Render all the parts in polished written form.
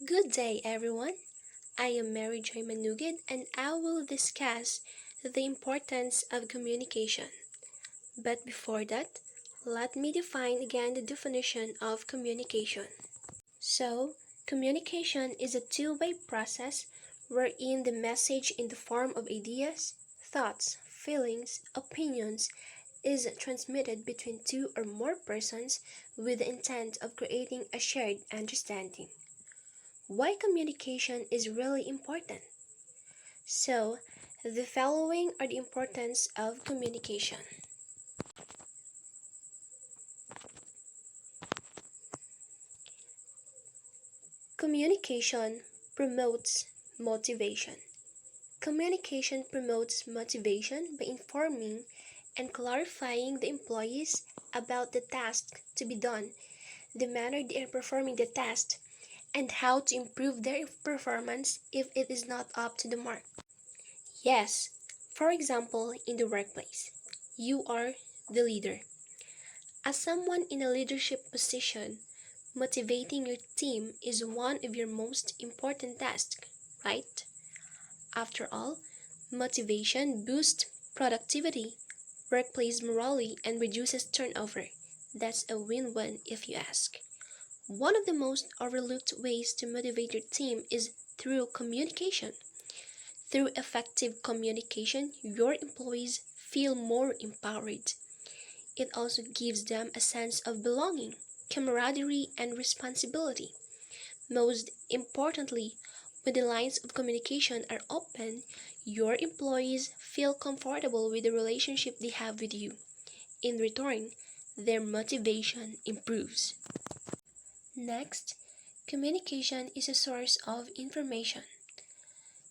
Good day, everyone. I am Mary Joy Manugid, and I will discuss the importance of communication. But before that, let me define again the definition of communication. So, communication is a two-way process wherein the message in the form of ideas, thoughts, feelings, opinions is transmitted between two or more persons with the intent of creating a shared understanding. Why communication is really important? So, the following are the importance of communication. Communication promotes motivation. Communication promotes motivation by informing and clarifying the employees about the task to be done, the manner they are performing the task, and how to improve their performance if it is not up to the mark. Yes, for example, in the workplace, you are the leader. As someone in a leadership position, motivating your team is one of your most important tasks, right? After all, motivation boosts productivity, workplace morale, and reduces turnover. That's a win-win if you ask. One of the most overlooked ways to motivate your team is through communication. Through effective communication, your employees feel more empowered. It also gives them a sense of belonging, camaraderie, and responsibility. Most importantly, when the lines of communication are open, your employees feel comfortable with the relationship they have with you. In return, their motivation improves. Next, communication is a source of information.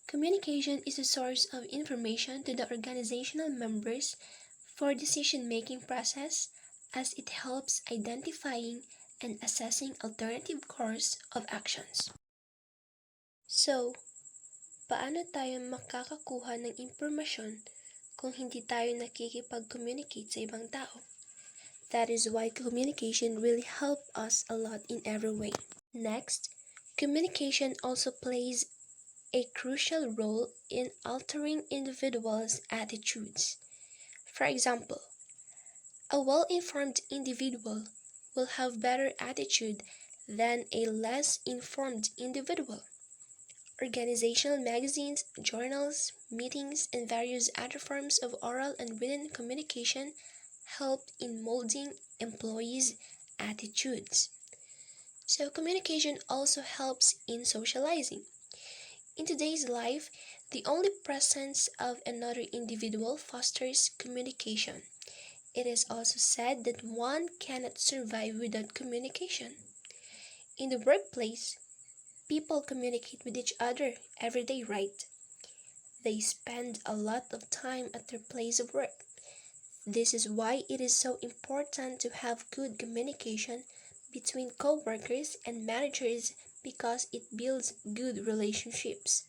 Communication is a source of information to the organizational members for decision-making process as it helps identifying and assessing alternative course of actions. So, paano tayo makakakuha ng impormasyon kung hindi tayo nakikipag-communicate sa ibang tao? That is why communication really helps us a lot in every way. Next, communication also plays a crucial role in altering individuals' attitudes. For example, a well-informed individual will have better attitude than a less informed individual. Organizational magazines, journals, meetings, and various other forms of oral and written communication help in molding employees' attitudes. So communication also helps in socializing. In today's life, the only presence of another individual fosters communication. It is also said that one cannot survive without communication. In the workplace, people communicate with each other every day, right? They spend a lot of time at their place of work. This is why it is so important to have good communication between co-workers and managers because it builds good relationships.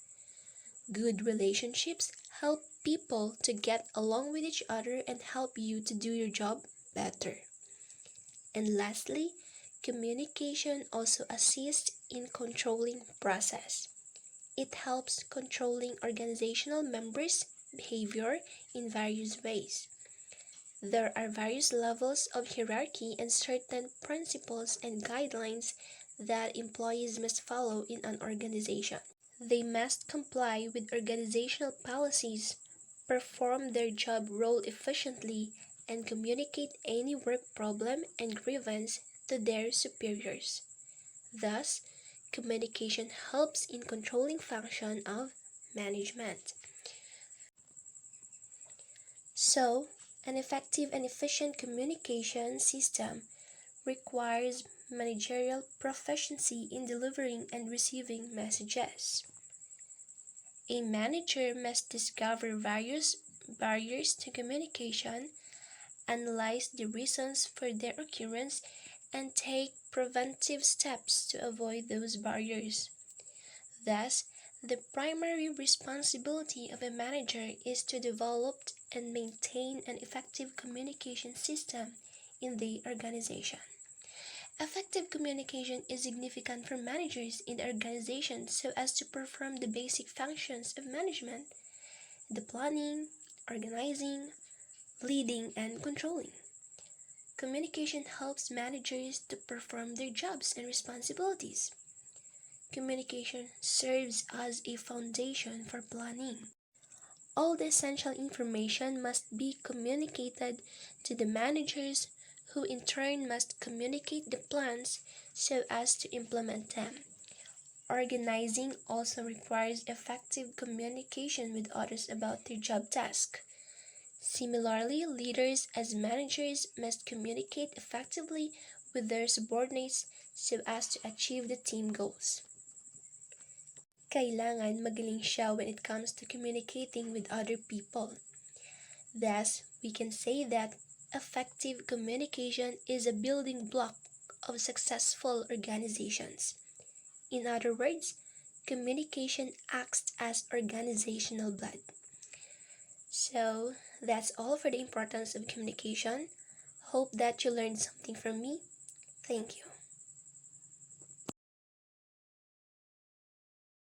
Good relationships help people to get along with each other and help you to do your job better. And lastly, communication also assists in controlling process. It helps controlling organizational members' behavior in various ways. There are various levels of hierarchy and certain principles and guidelines that employees must follow in an organization. They must comply with organizational policies, perform their job role efficiently, and communicate any work problem and grievance to their superiors. Thus, communication helps in controlling function of management. So, an effective and efficient communication system requires managerial proficiency in delivering and receiving messages. A manager must discover various barriers to communication, analyze the reasons for their occurrence, and take preventive steps to avoid those barriers. Thus, the primary responsibility of a manager is to develop and maintain an effective communication system in the organization. Effective communication is significant for managers in the organization so as to perform the basic functions of management, the planning, organizing, leading, and controlling. Communication helps managers to perform their jobs and responsibilities. Communication serves as a foundation for planning. All the essential information must be communicated to the managers, who in turn must communicate the plans so as to implement them. Organizing also requires effective communication with others about their job task. Similarly, leaders as managers must communicate effectively with their subordinates so as to achieve the team goals. Kailangan magaling siya when it comes to communicating with other people. Thus, we can say that effective communication is a building block of successful organizations. In other words, communication acts as organizational blood. So, that's all for the importance of communication. Hope that you learned something from me. Thank you.